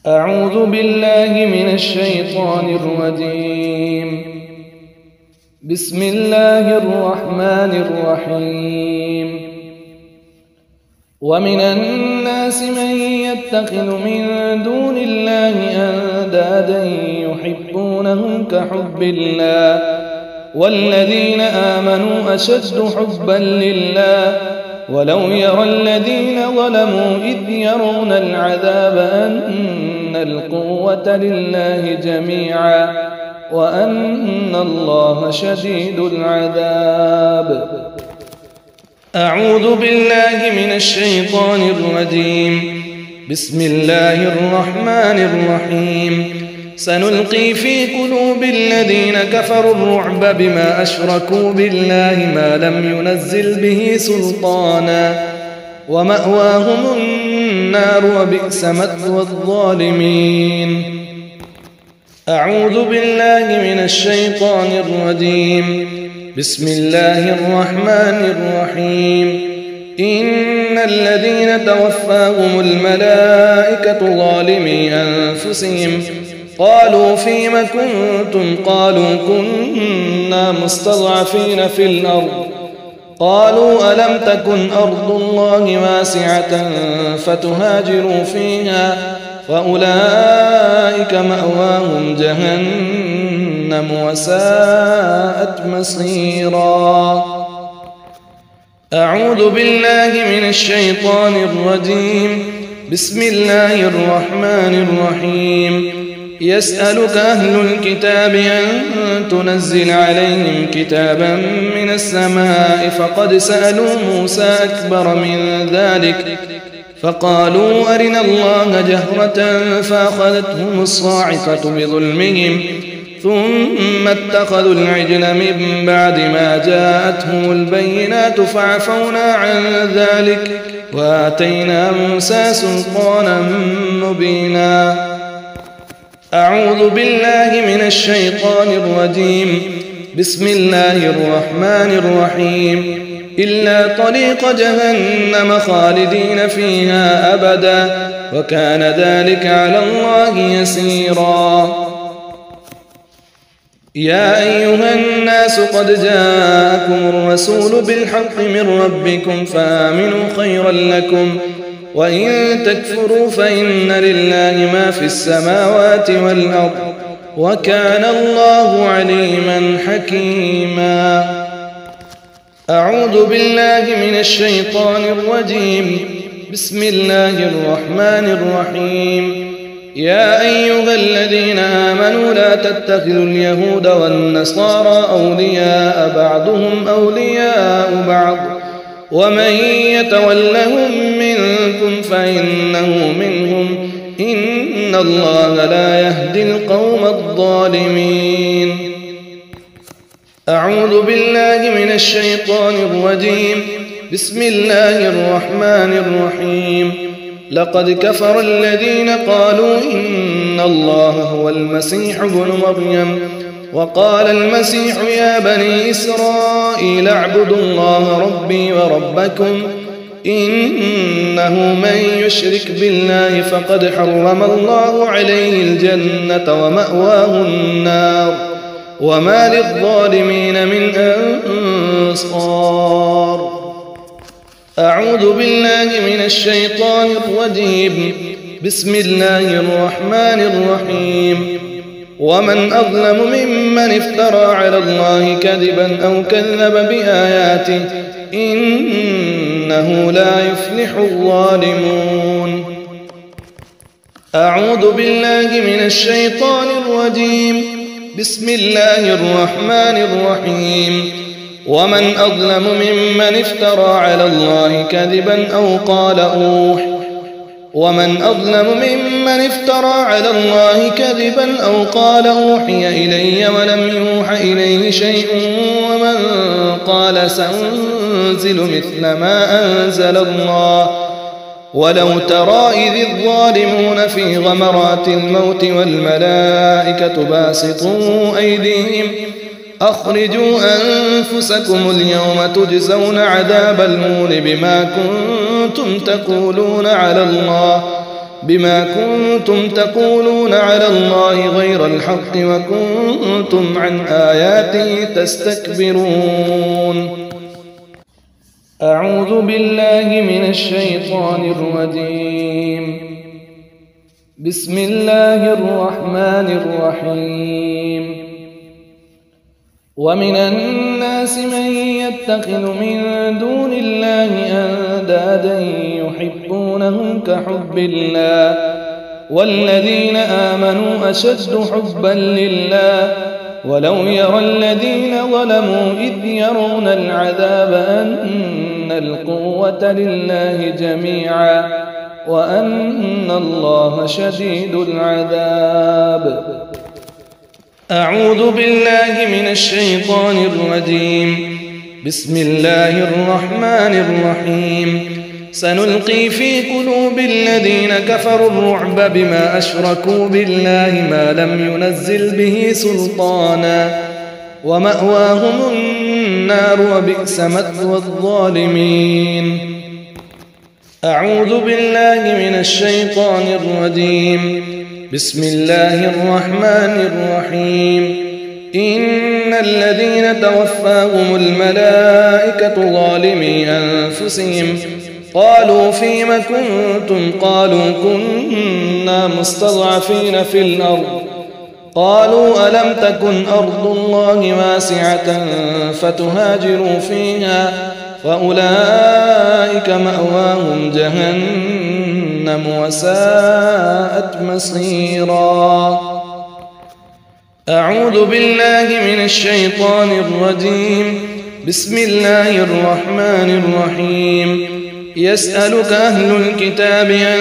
أعوذ بالله من الشيطان الرجيم. بسم الله الرحمن الرحيم. ومن الناس من يتخذ من دون الله أندادا يحبونهم كحب الله والذين آمنوا أشد حبا لله ولو يرى الذين ظلموا إذ يرون العذاب أن القوة لله جميعا وأن الله شديد العذاب. أعوذ بالله من الشيطان الرجيم. بسم الله الرحمن الرحيم. سنلقي في قلوب الذين كفروا الرعب بما أشركوا بالله ما لم ينزل به سلطانا ومأواهم النار وبئس مثوى الظالمين. أعوذ بالله من الشيطان الرجيم. بسم الله الرحمن الرحيم. إن الذين توفاهم الملائكة ظالمي أنفسهم قالوا فيم كنتم قالوا كنا مستضعفين في الأرض قالوا ألم تكن أرض الله واسعة فتهاجروا فيها فأولئك مأواهم جهنم وساءت مصيرا. أعوذ بالله من الشيطان الرجيم. بسم الله الرحمن الرحيم. يسألك أهل الكتاب أن تنزل عليهم كتابا من السماء فقد سألوا موسى أكبر من ذلك فقالوا أرنا الله جهرة فأخذتهم الصاعقة بظلمهم ثم اتخذوا العجل من بعد ما جاءتهم البينات فعفونا عن ذلك وآتينا موسى سلطانا مبينا. أعوذ بالله من الشيطان الرجيم. بسم الله الرحمن الرحيم. إلا طريق جهنم خالدين فيها أبدا وكان ذلك على الله يسيرا. يا أيها الناس قد جاءكم الرسول بالحق من ربكم فآمنوا خيرا لكم وإن تكفروا فإن لله ما في السماوات والأرض وكان الله عليما حكيما. أعوذ بالله من الشيطان الرجيم. بسم الله الرحمن الرحيم. يا أيها الذين آمنوا لا تتخذوا اليهود والنصارى أولياء بعضهم أولياء بعض ومن يتولهم منكم فإنه منهم إن الله لا يهدي القوم الظالمين. أعوذ بالله من الشيطان الرجيم. بسم الله الرحمن الرحيم. لقد كفر الذين قالوا إن الله هو المسيح ابن مريم وقال المسيح يا بني إسرائيل اعبدوا الله ربي وربكم إنه من يشرك بالله فقد حرم الله عليه الجنة ومأواه النار وما للظالمين من أنصار. أعوذ بالله من الشيطان الرجيم. بسم الله الرحمن الرحيم. ومن أظلم ممن افترى على الله كذبا أو كذب بآياته إنه لا يفلح الظالمون. أعوذ بالله من الشيطان الرجيم. بسم الله الرحمن الرحيم. ومن أظلم ممن افترى على الله كذبا أو قال أوحي إلي ولم يوح إليه شيء ومن قال سأنزل مثل ما أنزل الله ولو ترى إذ الظالمون في غمرات الموت والملائكة باسطوا أيديهم أخرجوا أنفسكم اليوم تجزون عذاب الهون بما كنتم تقولون على الله بما كنتم تقولون على الله غير الحق وكنتم عن آياته تستكبرون. أعوذ بالله من الشيطان الرجيم. بسم الله الرحمن الرحيم. ومن الناس من يتخذ من دون الله أندادا يحبونهم كحب الله والذين آمنوا أشد حبا لله ولو يرى الذين ظلموا إذ يرون العذاب أن القوة لله جميعا وأن الله شديد العذاب. أعوذ بالله من الشيطان الرجيم. بسم الله الرحمن الرحيم. سنلقي في قلوب الذين كفروا الرعب بما أشركوا بالله ما لم ينزل به سلطانا ومأواهم النار وبئس مثوى الظالمين. أعوذ بالله من الشيطان الرجيم. بسم الله الرحمن الرحيم. إن الذين توفاهم الملائكة ظالمي أنفسهم قالوا فيم كنتم قالوا كنا مستضعفين في الأرض قالوا ألم تكن أرض الله واسعة فتهاجروا فيها فأولئك مأواهم جهنم وساءت مصيرا. أعوذ بالله من الشيطان الرجيم. بسم الله الرحمن الرحيم. يسألك أهل الكتاب أن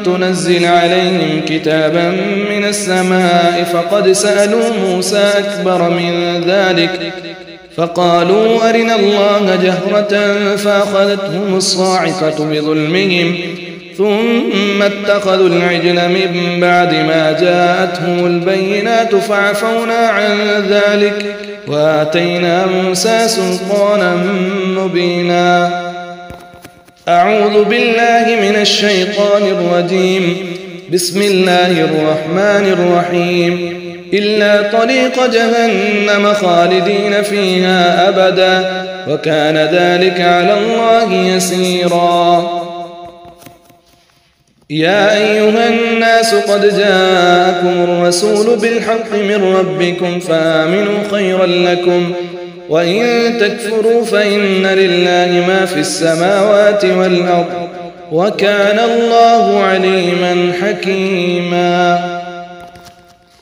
تنزل عليهم كتابا من السماء فقد سألوا موسى أكبر من ذلك فقالوا أرنا الله جهرة فأخذتهم الصاعقة بظلمهم ثم اتخذوا العجل من بعد ما جاءتهم البينات فعفونا عن ذلك وآتينا موسى سلطانا مبينا. أعوذ بالله من الشيطان الرجيم. بسم الله الرحمن الرحيم. إلا طريق جهنم خالدين فيها أبدا وكان ذلك على الله يسيرا. يا أيها الناس قد جاءكم الرسول بالحق من ربكم فآمنوا خيرا لكم وإن تكفروا فإن لله ما في السماوات والأرض وكان الله عليما حكيما.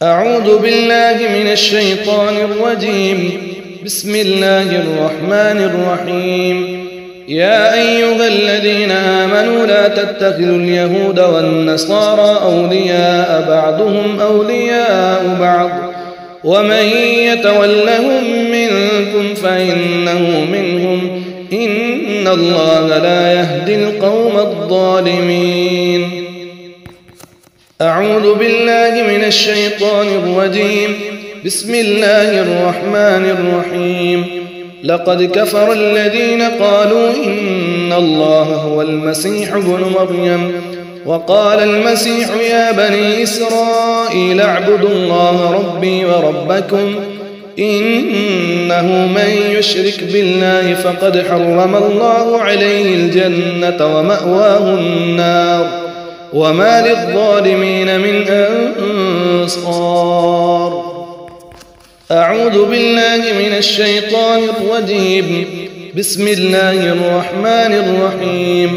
أعوذ بالله من الشيطان الرجيم. بسم الله الرحمن الرحيم. يا أيها الذين آمنوا لا تتخذوا اليهود والنصارى أولياء بعضهم أولياء بعض ومن يتولهم منكم فإنه منهم إن الله لا يهدي القوم الظالمين. أعوذ بالله من الشيطان الرجيم. بسم الله الرحمن الرحيم. لقد كفر الذين قالوا إن الله هو المسيح ابن مريم وقال المسيح يا بني إسرائيل اعبدوا الله ربي وربكم إنه من يشرك بالله فقد حرم الله عليه الجنة ومأواه النار وما للظالمين من أنصار. أعوذ بالله من الشيطان الرجيم. بسم الله الرحمن الرحيم.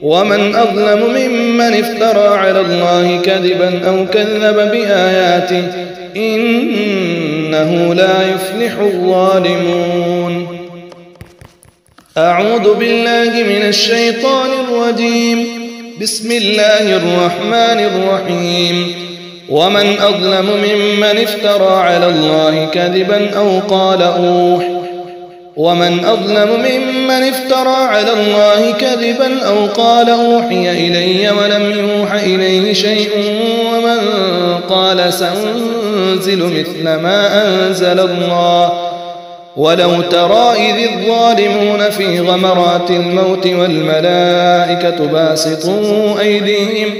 ومن أظلم ممن افترى على الله كذبا أو كذب بآياته إنه لا يفلح الظالمون. أعوذ بالله من الشيطان الرجيم. بسم الله الرحمن الرحيم. ومن أظلم ممن افترى على الله كذبا أو قال أوحي إلي ولم يوح إليه شيء ومن قال سأنزل مثل ما أنزل الله ولو ترى إذ الظالمون في غمرات الموت والملائكة باسطوا أيديهم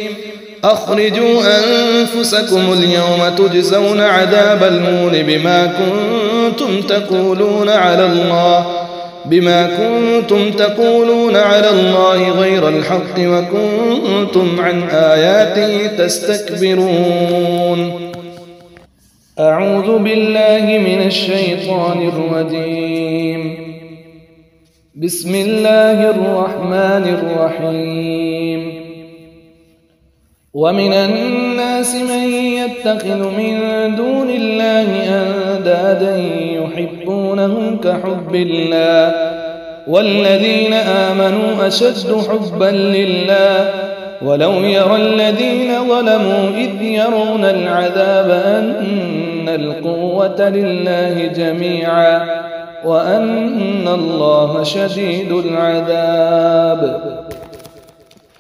أخرجوا أنفسكم اليوم تجزون عذاب الهون بما كنتم تقولون على الله غير الحق وكنتم عن آياته تستكبرون. أعوذ بالله من الشيطان الرجيم. بسم الله الرحمن الرحيم. ومن الناس من يتخذ من دون الله أندادا يحبونهم كحب الله والذين آمنوا أشد حبا لله ولو يرى الذين ظلموا إذ يرون العذاب أن القوة لله جميعا وأن الله شديد العذاب.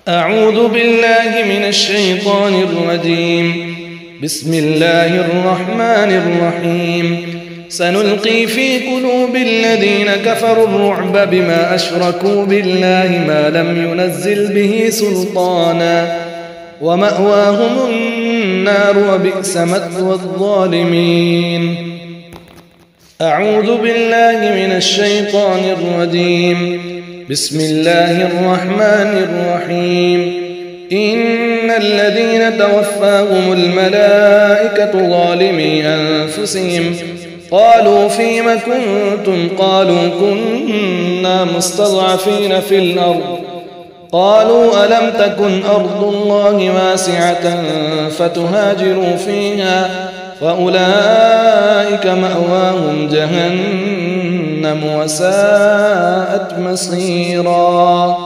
أعوذ بالله من الشيطان الرجيم. بسم الله الرحمن الرحيم. سنلقي في قلوب الذين كفروا الرعب بما أشركوا بالله ما لم ينزل به سلطانا ومأواهم النار وبئس مثوى الظالمين. أعوذ بالله من الشيطان الرجيم. بسم الله الرحمن الرحيم. إن الذين توفاهم الملائكة ظالمي أنفسهم قالوا فيم كنتم قالوا كنا مستضعفين في الأرض قالوا ألم تكن أرض الله واسعة فتهاجروا فيها فأولئك مأواهم جهنم وساءت مصيرا.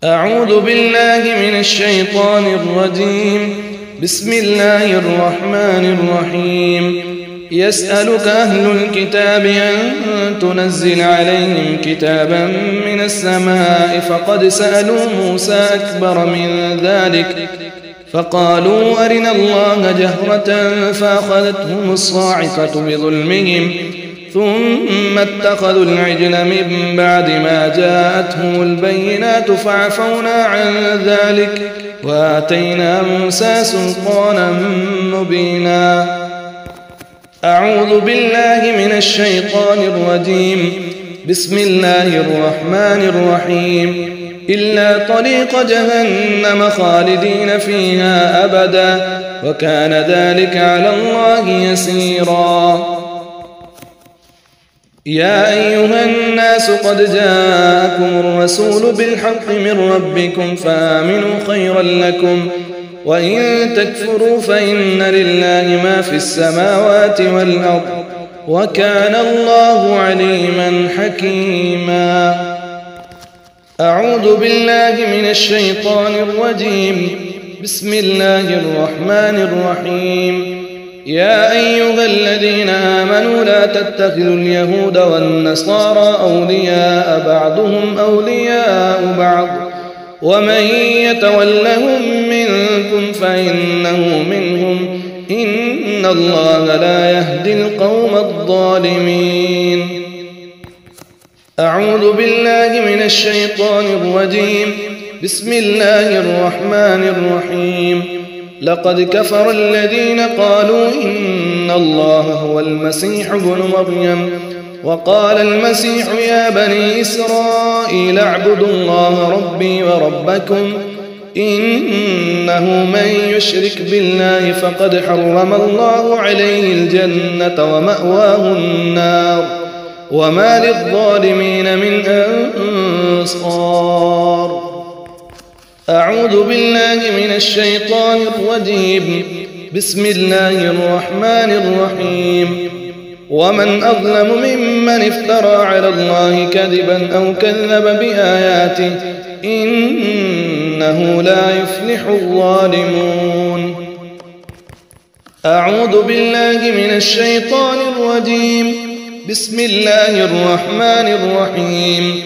أعوذ بالله من الشيطان الرجيم. بسم الله الرحمن الرحيم. يسألك أهل الكتاب أن تنزل عليهم كتابا من السماء فقد سألوا موسى أكبر من ذلك فقالوا أرنا الله جهرة فأخذتهم الصاعقة بظلمهم ثم اتخذوا العجل من بعد ما جاءتهم البينات فعفونا عن ذلك وآتينا موسى سلطانا مبينا. أعوذ بالله من الشيطان الرجيم. بسم الله الرحمن الرحيم. إلا طريق جهنم خالدين فيها أبدا وكان ذلك على الله يسيرا. يا أيها الناس قد جاءكم الرسول بالحق من ربكم فآمنوا خيرا لكم وإن تكفروا فإن لله ما في السماوات والأرض وكان الله عليما حكيما. أعوذ بالله من الشيطان الرجيم. بسم الله الرحمن الرحيم. يا أيها الذين آمنوا لا تتخذوا اليهود والنصارى أولياء بعضهم أولياء بعض ومن يتولهم منكم فإنه منهم إن الله لا يهدي القوم الظالمين. أعوذ بالله من الشيطان الرجيم. بسم الله الرحمن الرحيم. لقد كفر الذين قالوا إن الله هو المسيح ابن مريم وقال المسيح يا بني إسرائيل اعبدوا الله ربي وربكم إنه من يشرك بالله فقد حرم الله عليه الجنة ومأواه النار وما للظالمين من أنصار. أعوذ بالله من الشيطان الرجيم. بسم الله الرحمن الرحيم. ومن أظلم ممن افترى على الله كذبا أو كذب بآياته إنه لا يفلح الظالمون. أعوذ بالله من الشيطان الرجيم. بسم الله الرحمن الرحيم.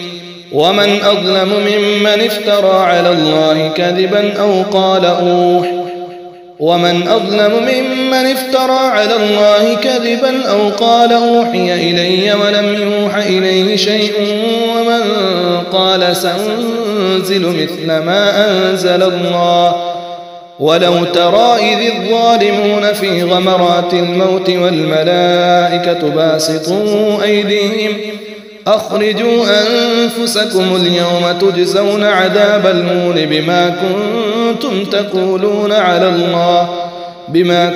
ومن أظلم ممن افترى على الله كذبا أو قال أوحي إلي ولم يوح إليه شيء ومن قال سأنزل مثل ما أنزل الله ولو ترى إذ الظالمون في غمرات الموت والملائكة باسطوا أيديهم أخرجوا أنفسكم اليوم تجزون عذاب الهون بما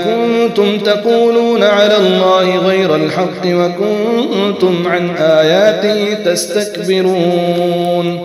كنتم تقولون على الله غير الحق وكنتم عن آياته تستكبرون